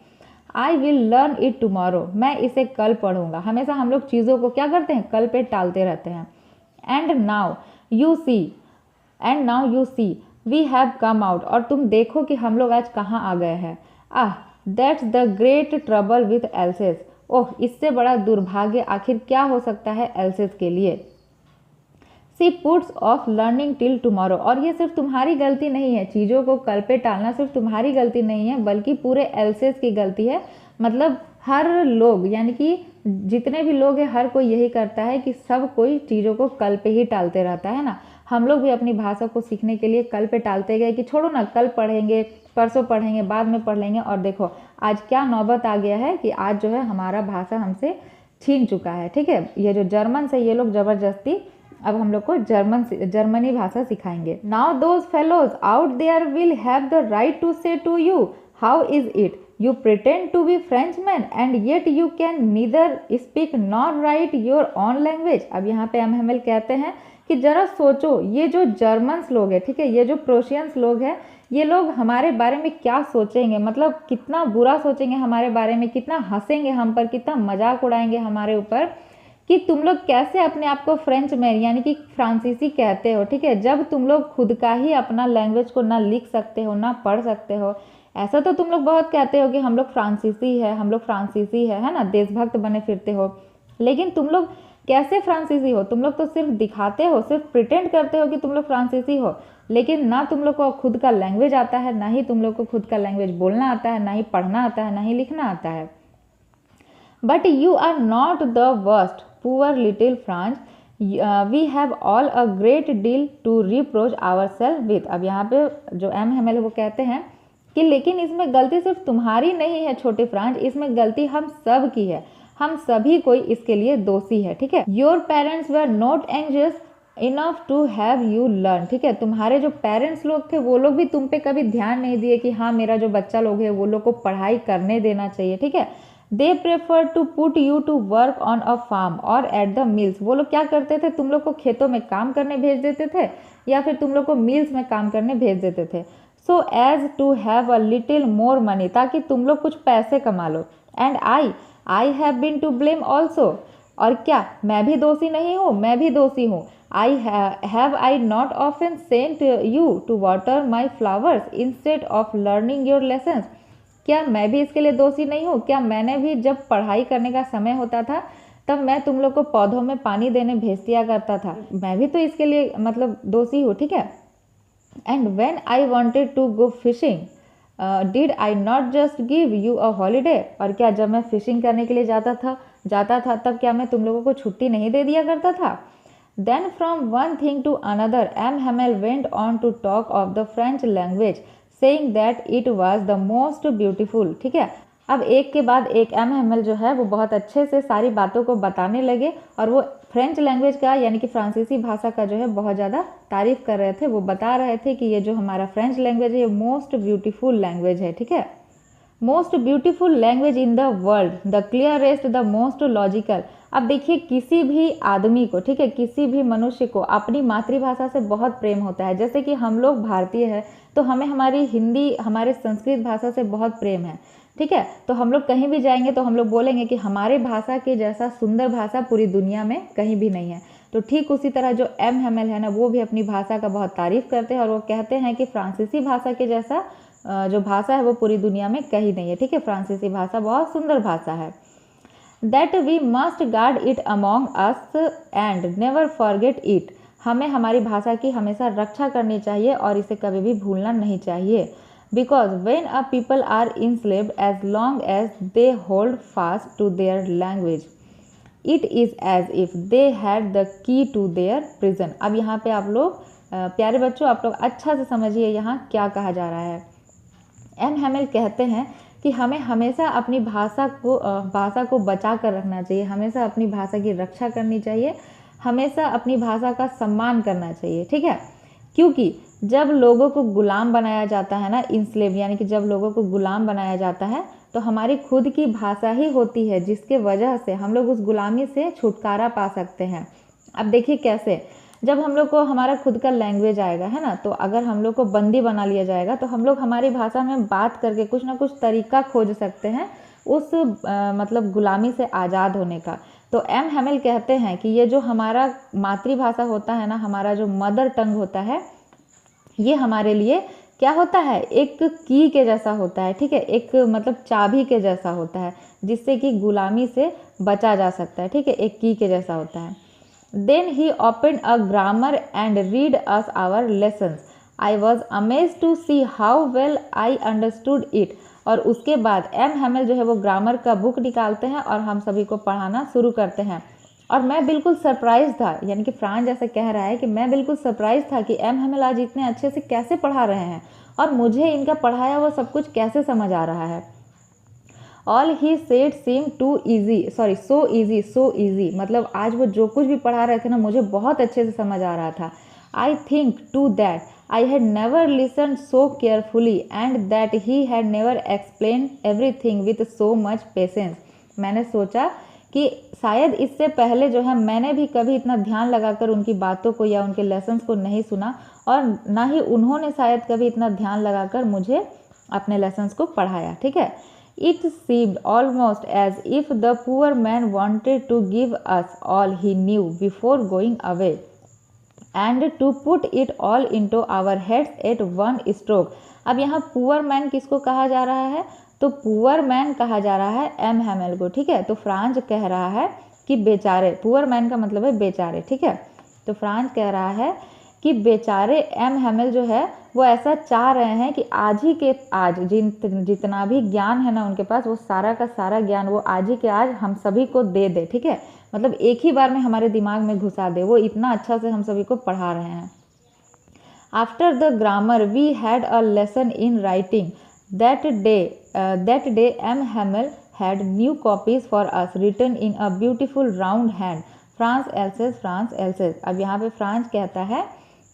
[SPEAKER 1] I will learn it tomorrow, मैं इसे कल पढ़ूंगा। हमेशा हम लोग चीज़ों को क्या करते हैं, कल पे टालते रहते हैं। And now you see we have come out, और तुम देखो कि हम लोग आज कहाँ आ गए हैं। That's the great trouble with Alsace, oh इससे बड़ा दुर्भाग्य आखिर क्या हो सकता है एल्सेस के लिए। She puts off learning till tomorrow, और ये सिर्फ तुम्हारी गलती नहीं है, चीज़ों को कल पे टालना सिर्फ तुम्हारी गलती नहीं है बल्कि पूरे एल्सेस की गलती है। मतलब हर लोग यानी कि जितने भी लोग हैं हर कोई यही करता है कि सब कोई चीज़ों को कल पे ही टालते रहता है ना। हम लोग भी अपनी भाषा को सीखने के लिए कल पे टालते गए कि छोड़ो ना कल पढ़ेंगे, परसों पढ़ेंगे, बाद में पढ़ लेंगे, और देखो आज क्या नौबत आ गया है कि आज जो है हमारा भाषा हमसे छीन चुका है, ठीक है। ये जो जर्मन से ये लोग ज़बरदस्ती अब हम लोग को जर्मनी भाषा सिखाएंगे। Now those fellows out there will have the right to say to you, how is it you pretend to be Frenchman and yet you can neither speak nor write your own language. अब यहाँ पे M हैमिल कहते हैं कि जरा सोचो ये जो जर्मन्स लोग हैं, ठीक है, ये जो प्रोशियंस लोग हैं, ये लोग हमारे बारे में क्या सोचेंगे, मतलब कितना बुरा सोचेंगे हमारे बारे में, कितना हंसेंगे हम पर, कितना मजाक उड़ाएंगे हमारे ऊपर कि तुम लोग कैसे अपने आप को फ्रेंच में यानी कि फ्रांसीसी कहते हो, ठीक है, जब तुम लोग खुद का ही अपना लैंग्वेज को ना लिख सकते हो ना पढ़ सकते हो। ऐसा तो तुम लोग बहुत कहते हो कि हम लोग फ्रांसीसी है ना, देशभक्त बने फिरते हो, लेकिन तुम लोग कैसे फ्रांसीसी हो? तुम लोग तो सिर्फ दिखाते हो, सिर्फ प्रिटेंड करते हो कि तुम लोग फ्रांसीसी हो, लेकिन ना तुम लोग को खुद का लैंग्वेज आता है, ना ही तुम लोग को खुद का लैंग्वेज बोलना आता है, ना ही पढ़ना आता है, ना ही लिखना आता है। But you are not the worst poor little Franz, we have all a great deal to reproach ourselves with. अब यहाँ पे जो एम हैमिल वो कहते हैं कि लेकिन इसमें गलती सिर्फ तुम्हारी नहीं है छोटे फ्रांस, इसमें गलती हम सब की है, हम सभी कोई इसके लिए दोषी है, ठीक है। Your parents were not anxious enough to have you learn, ठीक है, तुम्हारे जो पेरेंट्स लोग थे वो लोग भी तुम पे कभी ध्यान नहीं दिए कि हाँ मेरा जो बच्चा लोग है वो लोग को पढ़ाई करने देना चाहिए, ठीक है। They prefer to put you to work on a farm or at the mills, वो लोग क्या करते थे, तुम लोग को खेतों में काम करने भेज देते थे या फिर तुम लोग को मिल्स में काम करने भेज देते थे। So as to have a little more money, ताकि तुम लोग कुछ पैसे कमा लो। And I have been to blame also, और क्या मैं भी दोषी नहीं हूँ, मैं भी दोषी हूँ। I not often sent you to water my flowers instead of learning your lessons, क्या मैं भी इसके लिए दोषी नहीं हूँ? क्या मैंने भी जब पढ़ाई करने का समय होता था तब मैं तुम लोग को पौधों में पानी देने भेज दिया करता था, मैं भी तो इसके लिए मतलब दोषी हूँ, ठीक है। And when I wanted to go fishing did I not just give you a holiday, और क्या जब मैं फिशिंग करने के लिए जाता था तब क्या मैं तुम लोगों को छुट्टी नहीं दे दिया करता था? Then from one thing to another M Hamel went on to talk of the French language, saying that it was the most beautiful, ठीक है। अब एक के बाद एक एम जो है वो बहुत अच्छे से सारी बातों को बताने लगे और वो फ्रेंच लैंग्वेज का यानी कि फ्रांसीसी भाषा का जो है बहुत ज़्यादा तारीफ कर रहे थे। वो बता रहे थे कि ये जो हमारा फ्रेंच लैंग्वेज है ये मोस्ट ब्यूटीफुल लैंग्वेज है, ठीक है, most beautiful language in the world, the clearest, the most logical. अब देखिए किसी भी आदमी को, ठीक है, किसी भी मनुष्य को अपनी मातृभाषा से बहुत प्रेम होता है। जैसे कि हम लोग भारतीय हैं तो हमें हमारी हिंदी, हमारे संस्कृत भाषा से बहुत प्रेम है, ठीक है। तो हम लोग कहीं भी जाएंगे तो हम लोग बोलेंगे कि हमारे भाषा के जैसा सुंदर भाषा पूरी दुनिया में कहीं भी नहीं है। तो ठीक उसी तरह जो एम हैमेल है ना, वो भी अपनी भाषा का बहुत तारीफ करते हैं और वो कहते हैं कि फ्रांसीसी भाषा के जैसा जो भाषा है वो पूरी दुनिया में कहीं नहीं है, ठीक है। फ्रांसीसी भाषा बहुत सुंदर भाषा है। That we must guard it among us and never forget it. हमें हमारी भाषा की हमेशा रक्षा करनी चाहिए और इसे कभी भी भूलना नहीं चाहिए। Because when a people are enslaved as long as they hold fast to their language it is as if they had the key to their prison. अब यहाँ पे आप लोग प्यारे बच्चों, आप लोग अच्छा से समझिए यहाँ क्या कहा जा रहा है। एम हैमेल कहते हैं कि हमें हमेशा अपनी भाषा को बचा कर रखना चाहिए, हमेशा अपनी भाषा की रक्षा करनी चाहिए, हमेशा अपनी भाषा का सम्मान करना चाहिए, ठीक है। क्योंकि जब लोगों को गुलाम बनाया जाता है ना, इंस्लेव यानी कि जब लोगों को गुलाम बनाया जाता है तो हमारी खुद की भाषा ही होती है जिसके वजह से हम लोग उस गुलामी से छुटकारा पा सकते हैं। अब देखिए कैसे, जब हम लोग को हमारा खुद का लैंग्वेज आएगा, है ना, तो अगर हम लोग को बंदी बना लिया जाएगा तो हम लोग हमारी भाषा में बात करके कुछ ना कुछ तरीका खोज सकते हैं उस मतलब गुलामी से आज़ाद होने का। तो एम हैमेल कहते हैं कि ये जो हमारा मातृभाषा होता है ना, हमारा जो मदर टंग होता है, ये हमारे लिए क्या होता है, एक की के जैसा होता है, ठीक है, एक मतलब चाबी के जैसा होता है जिससे कि गुलामी से बचा जा सकता है, ठीक है, एक की के जैसा होता है। Then he opened a grammar and read us our lessons. I was amazed to see how well I understood it. और उसके बाद एम हैमेल जो है वो ग्रामर का बुक निकालते हैं और हम सभी को पढ़ाना शुरू करते हैं। और मैं बिल्कुल सरप्राइज था, यानी कि फ्रांस जैसे कह रहा है कि मैं बिल्कुल सरप्राइज था कि एम हैमेल आज इतने अच्छे से कैसे पढ़ा रहे हैं और मुझे इनका पढ़ाया हुआ सब कुछ कैसे समझ आ रहा है। All he said seem too easy, sorry so easy, मतलब आज वो जो कुछ भी पढ़ा रहे थे ना मुझे बहुत अच्छे से समझ आ रहा था। I think too that I had never listen so carefully and that he had never explain everything with so much patience. मैंने सोचा कि शायद इससे पहले जो है मैंने भी कभी इतना ध्यान लगाकर उनकी बातों को या उनके लेसन्स को नहीं सुना और ना ही उन्होंने शायद कभी इतना ध्यान लगाकर मुझे अपने लेसन्स को पढ़ाया, ठीक है। It seemed almost as if the poor man wanted to give us all he knew before going away and to put it all into our heads at one stroke. अब यहाँ पुअर मैन किसको कहा जा रहा है, तो poor man कहा जा रहा है एम हैमेल को, ठीक है। तो फ्रांस कह रहा है कि बेचारे, पुअर मैन का मतलब है बेचारे, ठीक है। तो फ्रांस कह रहा है कि बेचारे एम हैमेल जो है वो ऐसा चाह रहे हैं कि आज ही के आज जितना भी ज्ञान है ना उनके पास, वो सारा का सारा ज्ञान वो आज ही के आज हम सभी को दे दे, ठीक है, मतलब एक ही बार में हमारे दिमाग में घुसा दे, वो इतना अच्छा से हम सभी को पढ़ा रहे हैं। After the grammar we had a lesson in writing that day M Hamel had new copies for us written in a beautiful round hand France Alsace. अब यहाँ पे फ्रांस कहता है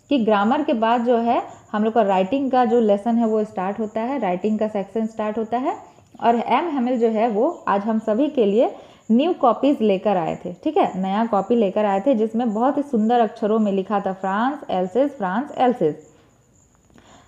[SPEAKER 1] कि ग्रामर के बाद जो है हम लोग का राइटिंग का जो लेसन है वो स्टार्ट होता है, राइटिंग का सेक्शन स्टार्ट होता है और एम हैमेल जो है वो आज हम सभी के लिए न्यू कॉपीज लेकर आए थे, ठीक है, नया कॉपी लेकर आए थे जिसमें बहुत ही सुंदर अक्षरों में लिखा था France else's.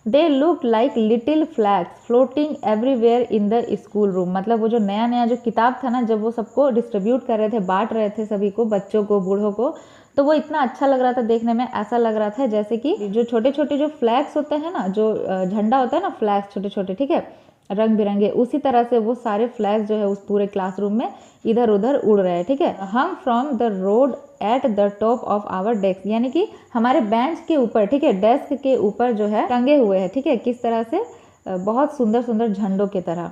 [SPEAKER 1] They look like little flags floating everywhere in the school room. मतलब वो जो नया जो किताब था ना, जब वो सबको डिस्ट्रीब्यूट कर रहे थे, बांट रहे थे सभी को, बच्चों को, बूढ़ों को, तो वो इतना अच्छा लग रहा था देखने में। ऐसा लग रहा था जैसे कि जो छोटे छोटे जो फ्लैग्स होते हैं ना, जो झंडा होता है ना, फ्लैग्स छोटे छोटे, ठीक है, रंग बिरंगे, उसी तरह से वो सारे फ्लैग्स जो है उस पूरे क्लासरूम में इधर उधर उड़ रहे हैं, ठीक है। Hung from the rod at the top of our desk, यानी कि हमारे बेंच के ऊपर, ठीक है, डेस्क के ऊपर जो है टंगे हुए हैं, ठीक है, किस तरह से, बहुत सुंदर सुंदर झंडों की तरह।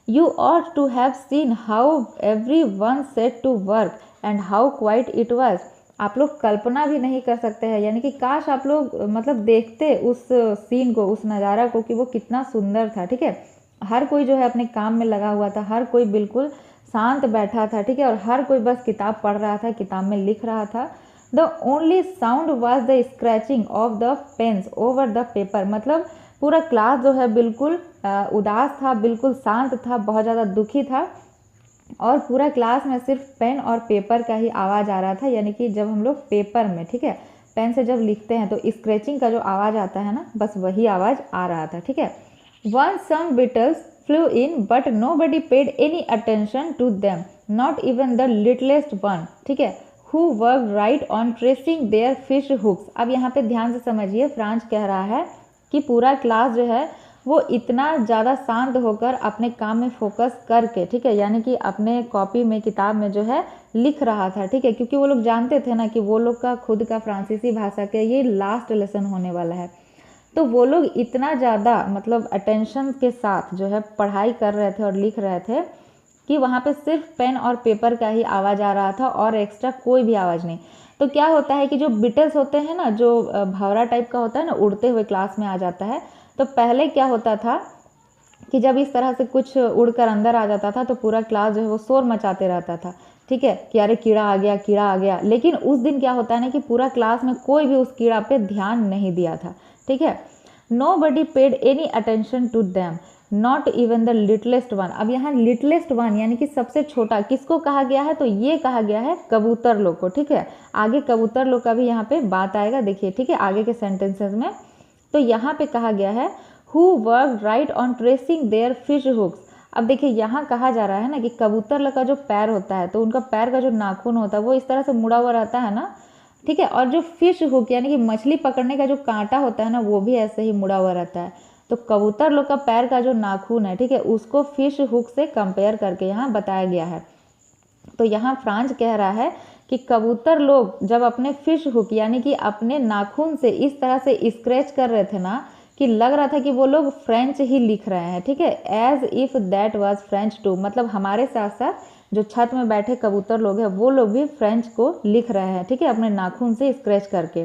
[SPEAKER 1] You ought to have seen how every one set to work and how quiet it was. आप लोग कल्पना भी नहीं कर सकते हैं, यानी कि काश आप लोग मतलब देखते उस सीन को, उस नज़ारा को कि वो कितना सुंदर था, ठीक है। हर कोई जो है अपने काम में लगा हुआ था, हर कोई बिल्कुल शांत बैठा था, ठीक है, और हर कोई बस किताब पढ़ रहा था, किताब में लिख रहा था। The only sound was the scratching of the pens over the paper. मतलब पूरा क्लास जो है बिल्कुल उदास था, बिल्कुल शांत था, बहुत ज़्यादा दुखी था, और पूरा क्लास में सिर्फ पेन और पेपर का ही आवाज़ आ रहा था। यानी कि जब हम लोग पेपर में, ठीक है, पेन से जब लिखते हैं तो स्क्रैचिंग का जो आवाज़ आता है ना, बस वही आवाज़ आ रहा था, ठीक है। Once some beetles flew in, but nobody paid any attention to them, not even the littlest one, ठीक है, who worked right on tracing their fish hooks। अब यहाँ पे ध्यान से समझिए, फ्रांस कह रहा है कि पूरा क्लास जो है वो इतना ज़्यादा शांत होकर अपने काम में फोकस करके, ठीक है, यानी कि अपने कॉपी में, किताब में जो है लिख रहा था, ठीक है, क्योंकि वो लोग जानते थे ना कि वो लोग का खुद का फ्रांसीसी भाषा के ये लास्ट लेसन होने वाला है। तो वो लोग इतना ज़्यादा मतलब अटेंशन के साथ जो है पढ़ाई कर रहे थे और लिख रहे थे कि वहाँ पे सिर्फ पेन और पेपर का ही आवाज़ आ रहा था और एक्स्ट्रा कोई भी आवाज़ नहीं। तो क्या होता है कि जो बीटल्स होते हैं ना, जो भंवरा टाइप का होता है ना, उड़ते हुए क्लास में आ जाता है, तो पहले क्या होता था कि जब इस तरह से कुछ उड़कर अंदर आ जाता था तो पूरा क्लास जो है वो शोर मचाते रहता था, ठीक है, कि अरे कीड़ा आ गया, कीड़ा आ गया। लेकिन उस दिन क्या होता है ना कि पूरा क्लास में कोई भी उस कीड़ा पे ध्यान नहीं दिया था, ठीक है। Nobody paid any attention to them, not even the littlest one। अब यहाँ littlest one यानी कि सबसे छोटा किसको कहा गया है, तो ये कहा गया है कबूतर लोग को, ठीक है। आगे कबूतर लोग का भी यहाँ पे बात आएगा, देखिए, ठीक है, आगे के सेंटेंसेस में। तो यहाँ पे कहा गया है who worked right on tracing their fish hooks। अब देखिए यहाँ कहा जा रहा है ना कि कबूतर लोग का जो पैर होता है, तो उनका पैर का जो नाखून होता है वो इस तरह से मुड़ा हुआ रहता है ना, ठीक है, और जो फिश हुक यानी कि मछली पकड़ने का जो कांटा होता है ना, वो भी ऐसे ही मुड़ा हुआ रहता है। तो कबूतर लोग का पैर का जो नाखून है, ठीक है, उसको फिश हुक से कंपेयर करके यहाँ बताया गया है। तो यहाँ फ्रांस कह रहा है कि कबूतर लोग जब अपने फिश हुक यानी कि अपने नाखून से इस तरह से स्क्रैच कर रहे थे ना, कि लग रहा था कि वो लोग फ्रेंच ही लिख रहे हैं, ठीक है, as if that was French too. मतलब हमारे साथ साथ जो छत में बैठे कबूतर लोग हैं वो लोग भी फ्रेंच को लिख रहे हैं, ठीक है, अपने नाखून से स्क्रैच करके।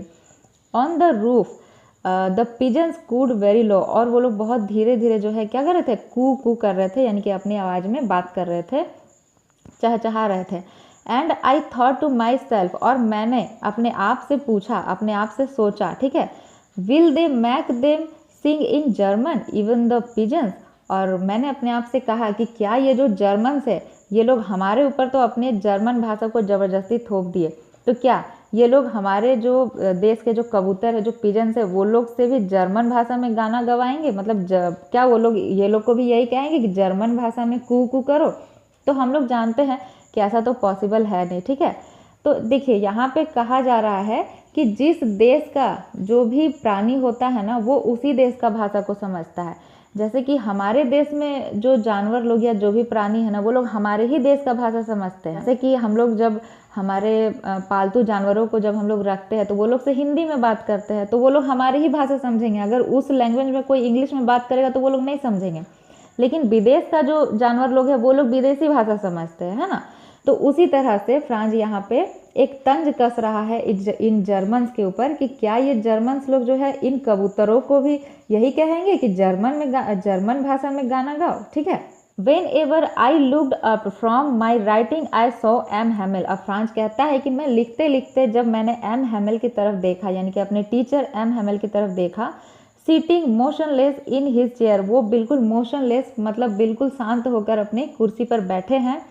[SPEAKER 1] On the roof the pigeons cooed very low. और वो लोग बहुत धीरे धीरे जो है क्या कर रहे थे, कू कू कर रहे थे, यानी कि अपनी आवाज़ में बात कर रहे थे, चहचहा रहे थे। And I thought to myself, और मैंने अपने आप से पूछा, अपने आप से सोचा, ठीक है, will they make them sing in German even the pigeons. और मैंने अपने आप से कहा कि क्या ये जो जर्मन्स है, ये लोग हमारे ऊपर तो अपने जर्मन भाषा को ज़बरदस्ती थोप दिए, तो क्या ये लोग हमारे जो देश के जो कबूतर है, जो पिजन्स है, वो लोग से भी जर्मन भाषा में गाना गवाएंगे? मतलब क्या वो लोग, ये लोग को भी यही कहेंगे कि जर्मन भाषा में कू कू करो? तो हम लोग जानते हैं कि ऐसा तो पॉसिबल है नहीं, ठीक है। तो देखिए यहाँ पे कहा जा रहा है कि जिस देश का जो भी प्राणी होता है ना, वो उसी देश का भाषा को समझता है। जैसे कि हमारे देश में जो जानवर लोग या जो भी प्राणी है ना, वो लोग हमारे ही देश का भाषा समझते हैं। जैसे कि हम लोग जब हमारे पालतू जानवरों को जब हम लोग रखते हैं तो वो लोग से हिंदी में बात करते हैं, तो वो लोग हमारी ही भाषा समझेंगे। अगर उस लैंग्वेज में कोई इंग्लिश में बात करेगा तो वो लोग नहीं समझेंगे। लेकिन विदेश का जो जानवर लोग है वो लोग विदेशी भाषा समझते हैं, है ना। तो उसी तरह से फ्रांस यहाँ पे एक तंज कस रहा है इन जर्मन्स के ऊपर कि क्या ये जर्मन्स लोग जो है इन कबूतरों को भी यही कहेंगे कि जर्मन भाषा में गाना गाओ, ठीक है। Whenever I looked up from my writing, I saw M. Hamel। अब फ्रांस कहता है कि मैं लिखते लिखते जब मैंने M. Hamel की तरफ देखा, यानी कि अपने टीचर M. Hamel की तरफ देखा, sitting motionless in his chair, वो बिल्कुल मोशनलेस मतलब बिल्कुल शांत होकर अपनी कुर्सी पर बैठे हैं।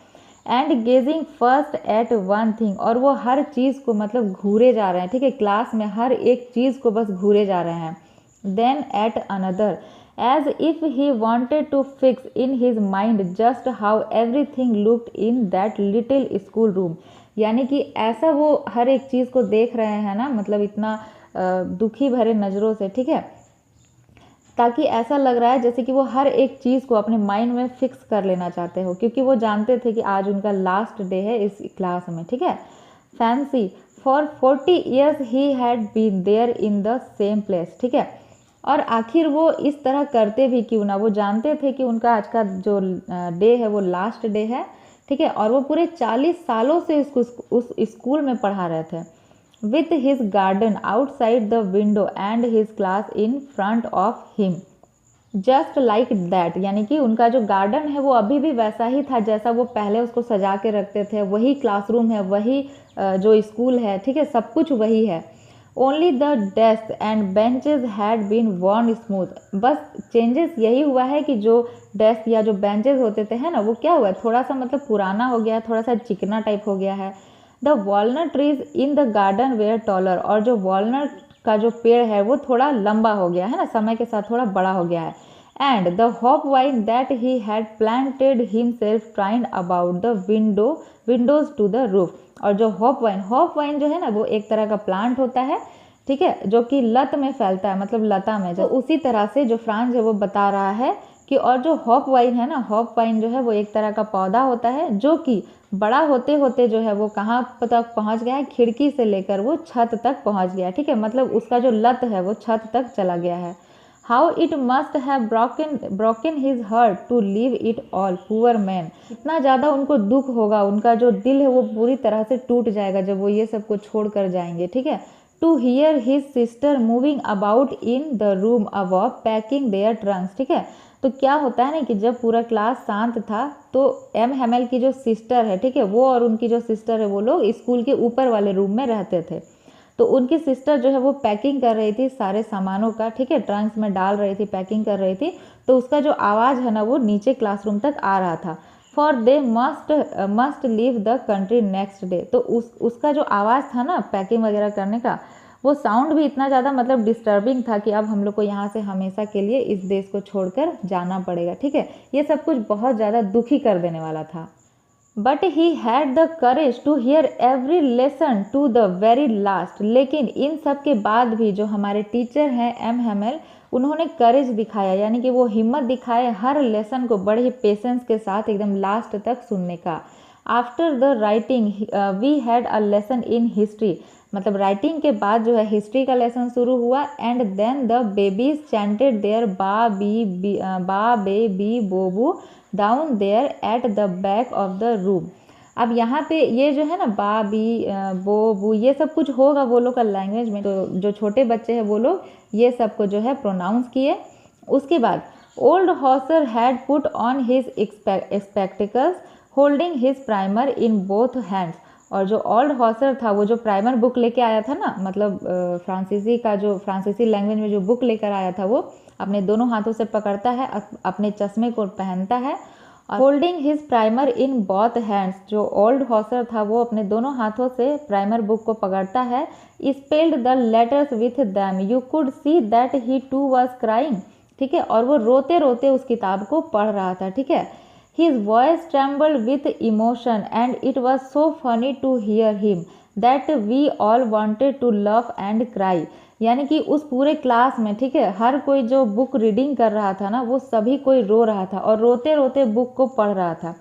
[SPEAKER 1] And gazing first at one thing, और वो हर चीज़ को मतलब घूरे जा रहे हैं, ठीक है, क्लास में हर एक चीज़ को बस घूरे जा रहे हैं। Then at another, as if he wanted to fix in his mind just how everything looked in that little school room. यानी कि ऐसा वो हर एक चीज़ को देख रहे हैं ना, मतलब इतना दुखी भरे नज़रों से, ठीक है, ताकि ऐसा लग रहा है जैसे कि वो हर एक चीज़ को अपने माइंड में फिक्स कर लेना चाहते हो, क्योंकि वो जानते थे कि आज उनका लास्ट डे है इस क्लास में, ठीक है। Fancy for 40 years he had been there in the same place, ठीक है। और आखिर वो इस तरह करते भी क्यों ना, वो जानते थे कि उनका आज का जो डे है वो लास्ट डे है, ठीक है, और वो पूरे 40 सालों से उस स्कूल में पढ़ा रहे थे। with his garden outside the window and his class in front of him। Just like that, यानी कि उनका जो गार्डन है वो अभी भी वैसा ही था जैसा वो पहले उसको सजा के रखते थे, वही क्लासरूम है, वही जो स्कूल है, ठीक है, सब कुछ वही है। Only the desk and benches had been worn smooth, बस चेंजेस यही हुआ है कि जो डेस्क या जो बेंचेज होते थे, है ना, वो क्या हुआ है, थोड़ा सा मतलब पुराना हो गया है, थोड़ा सा चिकना टाइप हो गया है। The walnut trees in the garden were taller, और जो वॉलनट का जो पेड़ है वो थोड़ा लंबा हो गया है ना, समय के साथ थोड़ा बड़ा हो गया है। And the hop vine that he had planted himself twined about the windows to the roof, और जो हॉप वाइन जो है ना वो एक तरह का प्लांट होता है, ठीक है, जो कि लत में फैलता है, मतलब लता में। तो उसी तरह से जो फ्रांज है वो बता रहा है कि और जो हॉप वाइन है ना, हॉप वाइन जो है वो एक तरह का पौधा होता है जो कि बड़ा होते होते जो है वो कहाँ तक पहुँच गया है, खिड़की से लेकर वो छत तक पहुँच गया है, ठीक है, मतलब उसका जो लत है वो छत तक चला गया है। How it must have broken his heart to leave it all, poor man, इतना ज़्यादा उनको दुख होगा, उनका जो दिल है वो पूरी तरह से टूट जाएगा जब वो ये सब को छोड़ कर जाएंगे, ठीक है। To hear his sister moving about in the room above packing their trunks, ठीक है। तो क्या होता है ना कि जब पूरा क्लास शांत था तो एम हेमल की जो सिस्टर है, ठीक है, वो और उनकी जो सिस्टर है वो लोग स्कूल के ऊपर वाले रूम में रहते थे। तो उनकी सिस्टर जो है वो पैकिंग कर रही थी सारे सामानों का, ठीक है, ट्रंक्स में डाल रही थी, पैकिंग कर रही थी। तो उसका जो आवाज़ है ना वो नीचे क्लासरूम तक आ रहा था। For they must leave the country next day, तो उसका जो आवाज़ था ना पैकिंग वगैरह करने का, वो साउंड भी इतना ज़्यादा मतलब डिस्टर्बिंग था कि अब हम लोग को यहाँ से हमेशा के लिए इस देश को छोड़कर जाना पड़ेगा, ठीक है। ये सब कुछ बहुत ज़्यादा दुखी कर देने वाला था। But he had the courage to hear every lesson to the very last, लेकिन इन सब के बाद भी जो हमारे टीचर हैं एम हेमल, उन्होंने करेज दिखाया, यानी कि वो हिम्मत दिखाए हर लेसन को बड़े ही पेशेंस के साथ एकदम लास्ट तक सुनने का। After the writing we had a lesson in history, मतलब राइटिंग के बाद जो है हिस्ट्री का लेसन शुरू हुआ। And then the babies chanted their ba be bi bo bu down there at the back of the room. अब यहाँ पे ये जो है ना बा बी बो बू ये सब कुछ होगा वो लोग का लैंग्वेज में, तो जो छोटे बच्चे हैं वो लोग ये सब को जो है प्रोनाउंस किए। उसके बाद old Hauser had put on his spectacles holding his primer in both hands, और जो ओल्ड हॉसर था वो जो प्राइमर बुक लेके आया था ना, मतलब फ्रांसीसी लैंग्वेज में जो बुक लेकर आया था वो अपने दोनों हाथों से पकड़ता है, अपने चश्मे को पहनता है, और holding his primer in both hands, जो ओल्ड हॉसर था वो अपने दोनों हाथों से प्राइमर बुक को पकड़ता है। Spelled the letters with them, you could see that he too was crying, ठीक है, और वो रोते रोते उस किताब को पढ़ रहा था, ठीक है। His voice trembled with emotion and it was so funny to hear him that we all wanted to laugh and cry, यानी कि उस पूरे क्लास में, ठीक है, हर कोई जो बुक रीडिंग कर रहा था ना वो सभी कोई रो रहा था और रोते रोते बुक को पढ़ रहा था।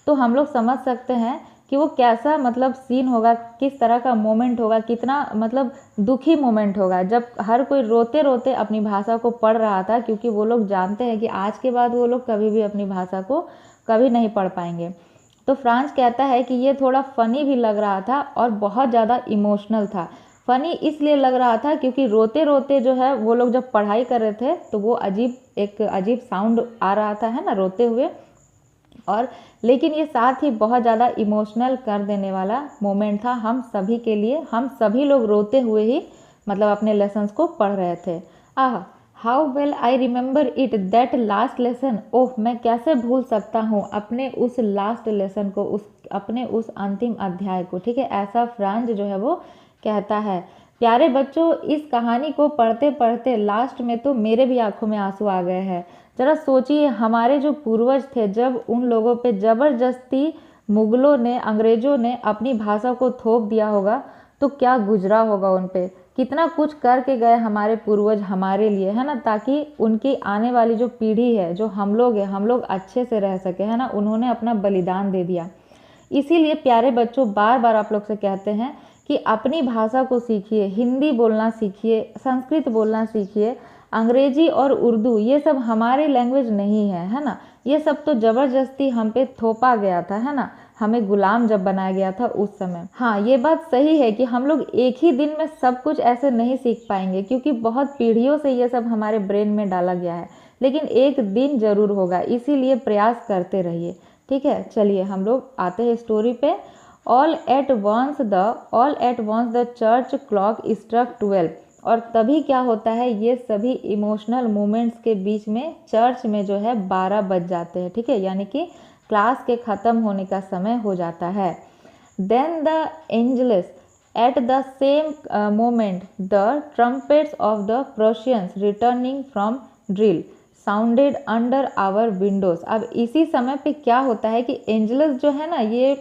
[SPEAKER 1] तो हम लोग समझ सकते हैं कि वो कैसा मतलब सीन होगा, किस तरह का मोमेंट होगा, कितना मतलब दुखी मोमेंट होगा जब हर कोई रोते रोते अपनी भाषा को पढ़ रहा था, क्योंकि वो लोग जानते हैं कि आज के बाद वो लोग कभी भी अपनी भाषा को कभी नहीं पढ़ पाएंगे। तो फ्रांस कहता है कि ये थोड़ा फ़नी भी लग रहा था और बहुत ज़्यादा इमोशनल था। फ़नी इसलिए लग रहा था क्योंकि रोते रोते जो है वो लोग जब पढ़ाई कर रहे थे तो वो एक अजीब साउंड आ रहा था, है ना, रोते हुए, और लेकिन ये साथ ही बहुत ज़्यादा इमोशनल कर देने वाला मोमेंट था हम सभी के लिए। हम सभी लोग रोते हुए ही मतलब अपने लेसन्स को पढ़ रहे थे। How well I remember it that last lesson, oh मैं कैसे भूल सकता हूँ अपने उस लास्ट लेसन को, अपने उस अंतिम अध्याय को, ठीक है, ऐसा फ्रांज जो है वो कहता है। प्यारे बच्चों, इस कहानी को पढ़ते पढ़ते लास्ट में तो मेरे भी आंखों में आंसू आ गए हैं। जरा सोचिए, हमारे जो पूर्वज थे जब उन लोगों पे ज़बरदस्ती मुगलों ने, अंग्रेज़ों ने अपनी भाषा को थोप दिया होगा तो क्या गुजरा होगा उन पे, कितना कुछ करके गए हमारे पूर्वज हमारे लिए, है ना, ताकि उनकी आने वाली जो पीढ़ी है, जो हम लोग हैं, हम लोग अच्छे से रह सके, है ना, उन्होंने अपना बलिदान दे दिया। इसीलिए प्यारे बच्चों, बार बार आप लोग से कहते हैं कि अपनी भाषा को सीखिए, हिंदी बोलना सीखिए, संस्कृत बोलना सीखिए। अंग्रेजी और उर्दू ये सब हमारे लैंग्वेज नहीं है ना, ये सब तो ज़बरदस्ती हम पे थोपा गया था, है ना, हमें गुलाम जब बनाया गया था उस समय। हाँ, ये बात सही है कि हम लोग एक ही दिन में सब कुछ ऐसे नहीं सीख पाएंगे, क्योंकि बहुत पीढ़ियों से ये सब हमारे ब्रेन में डाला गया है। लेकिन एक दिन जरूर होगा, इसीलिए प्रयास करते रहिए। ठीक है, चलिए हम लोग आते हैं स्टोरी पे। All at once the church clock struck 12। और तभी क्या होता है, ये सभी इमोशनल मोमेंट्स के बीच में चर्च में जो है 12 बज जाते हैं। ठीक है, यानी कि क्लास के ख़त्म होने का समय हो जाता है। Then the angels at the same moment the trumpets of the Prussians returning from drill sounded under our windows. अब इसी समय पे क्या होता है कि एंजल्स जो है ना, ये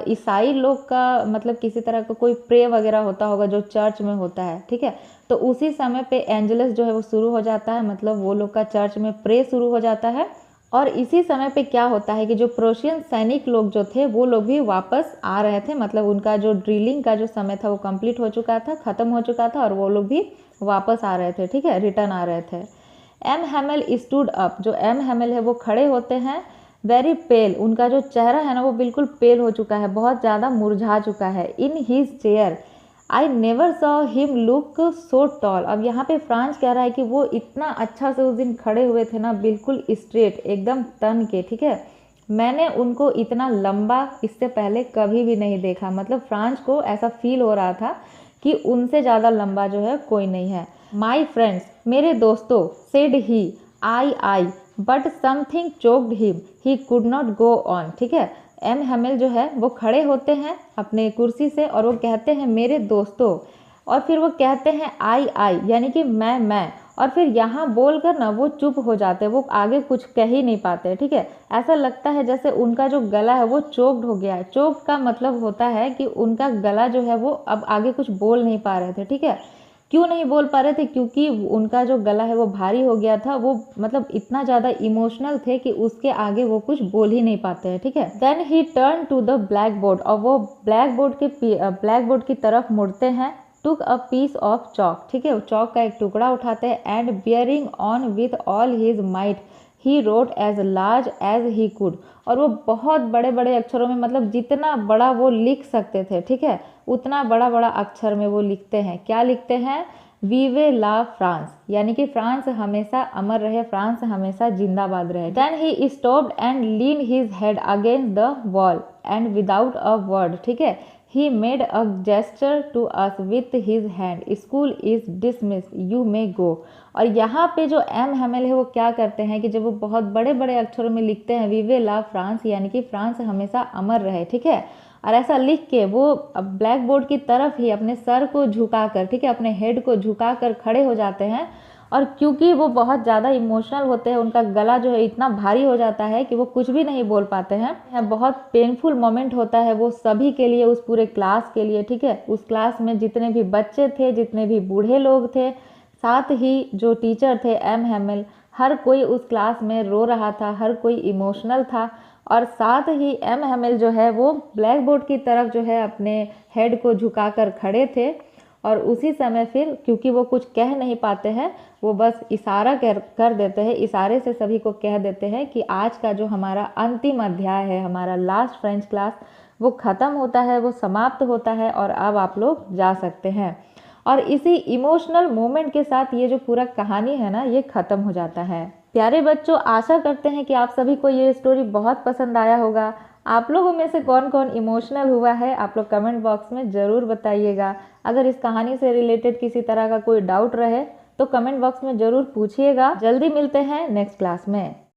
[SPEAKER 1] ईसाई लोग का मतलब किसी तरह का कोई प्रे वगैरह होता होगा जो चर्च में होता है। ठीक है, तो उसी समय पे एंजल्स जो है वो शुरू हो जाता है, मतलब वो लोग का चर्च में प्रे शुरू हो जाता है। और इसी समय पे क्या होता है कि जो प्रोशियन सैनिक लोग जो थे वो लोग भी वापस आ रहे थे, मतलब उनका जो ड्रिलिंग का जो समय था वो कंप्लीट हो चुका था, ख़त्म हो चुका था, और वो लोग भी वापस आ रहे थे। ठीक है, रिटर्न आ रहे थे। एम हैमेल स्टूड अप, जो एम हैमेल है वो खड़े होते हैं। वेरी पेल, उनका जो चेहरा है ना वो बिल्कुल पेल हो चुका है, बहुत ज़्यादा मुरझा चुका है। In his chair I never saw him look so tall. अब यहाँ पे फ्रांस कह रहा है कि वो इतना अच्छा से उस दिन खड़े हुए थे ना, बिल्कुल स्ट्रेट, एकदम तन के। ठीक है, मैंने उनको इतना लंबा इससे पहले कभी भी नहीं देखा, मतलब फ्रांस को ऐसा फील हो रहा था कि उनसे ज़्यादा लंबा जो है कोई नहीं है। माई फ्रेंड्स, मेरे दोस्तों, said he I but something choked him, he could not go on. ठीक है, एम हैमेल जो है वो खड़े होते हैं अपने कुर्सी से और वो कहते हैं मेरे दोस्तों, और फिर वो कहते हैं आई यानी कि मैं, और फिर यहाँ बोलकर ना वो चुप हो जाते हैं, वो आगे कुछ कह ही नहीं पाते। ठीक है, ऐसा लगता है जैसे उनका जो गला है वो चोक्ड हो गया है। चोक्ड का मतलब होता है कि उनका गला जो है वो अब आगे कुछ बोल नहीं पा रहे थे। ठीक है, क्यों नहीं बोल पा रहे थे, क्योंकि उनका जो गला है वो भारी हो गया था, वो मतलब इतना ज़्यादा इमोशनल थे कि उसके आगे वो कुछ बोल ही नहीं पाते हैं। ठीक है, then he turn to the blackboard, और वो ब्लैक बोर्ड की तरफ मुड़ते हैं। Took a piece of chalk, ठीक है, चौक का एक टुकड़ा उठाते हैं। And bearing on with all his might he wrote as large as he could, और वो बहुत बड़े बड़े अक्षरों में, मतलब जितना बड़ा वो लिख सकते थे, ठीक है, उतना बड़ा बड़ा अक्षर में वो लिखते हैं। क्या लिखते हैं, वीवे ला फ्रांस, यानी कि फ्रांस हमेशा अमर रहे, फ्रांस हमेशा जिंदाबाद रहे। Then he stopped and lean his head against the wall and without a word, ठीक है, he made a gesture to us with his hand, school is dismiss, you may go. और यहाँ पे जो एम हैमेल है वो क्या करते हैं कि जब वो बहुत बड़े बड़े अक्षरों में लिखते हैं वीवे ला फ्रांस, यानी कि फ्रांस हमेशा अमर रहे, ठीक है, और ऐसा लिख के वो ब्लैक बोर्ड की तरफ ही अपने सर को झुकाकर, ठीक है, अपने हेड को झुकाकर खड़े हो जाते हैं। और क्योंकि वो बहुत ज़्यादा इमोशनल होते हैं, उनका गला जो है इतना भारी हो जाता है कि वो कुछ भी नहीं बोल पाते हैं। बहुत पेनफुल मोमेंट होता है वो सभी के लिए, उस पूरे क्लास के लिए, ठीक है, उस क्लास में जितने भी बच्चे थे, जितने भी बूढ़े लोग थे, साथ ही जो टीचर थे एम हैमेल, हर कोई उस क्लास में रो रहा था, हर कोई इमोशनल था। और साथ ही एम हैमेल जो है वो ब्लैक बोर्ड की तरफ जो है अपने हेड को झुकाकर खड़े थे। और उसी समय फिर क्योंकि वो कुछ कह नहीं पाते हैं, वो बस इशारा कर देते हैं, इशारे से सभी को कह देते हैं कि आज का जो हमारा अंतिम अध्याय है, हमारा लास्ट फ्रेंच क्लास, वो ख़त्म होता है, वो समाप्त होता है, और अब आप लोग जा सकते हैं। और इसी इमोशनल मोमेंट के साथ ये जो पूरा कहानी है ना, ये ख़त्म हो जाता है। प्यारे बच्चों, आशा करते हैं कि आप सभी को ये स्टोरी बहुत पसंद आया होगा। आप लोगों में से कौन कौन इमोशनल हुआ है, आप लोग कमेंट बॉक्स में ज़रूर बताइएगा। अगर इस कहानी से रिलेटेड किसी तरह का कोई डाउट रहे तो कमेंट बॉक्स में ज़रूर पूछिएगा। जल्दी मिलते हैं नेक्स्ट क्लास में।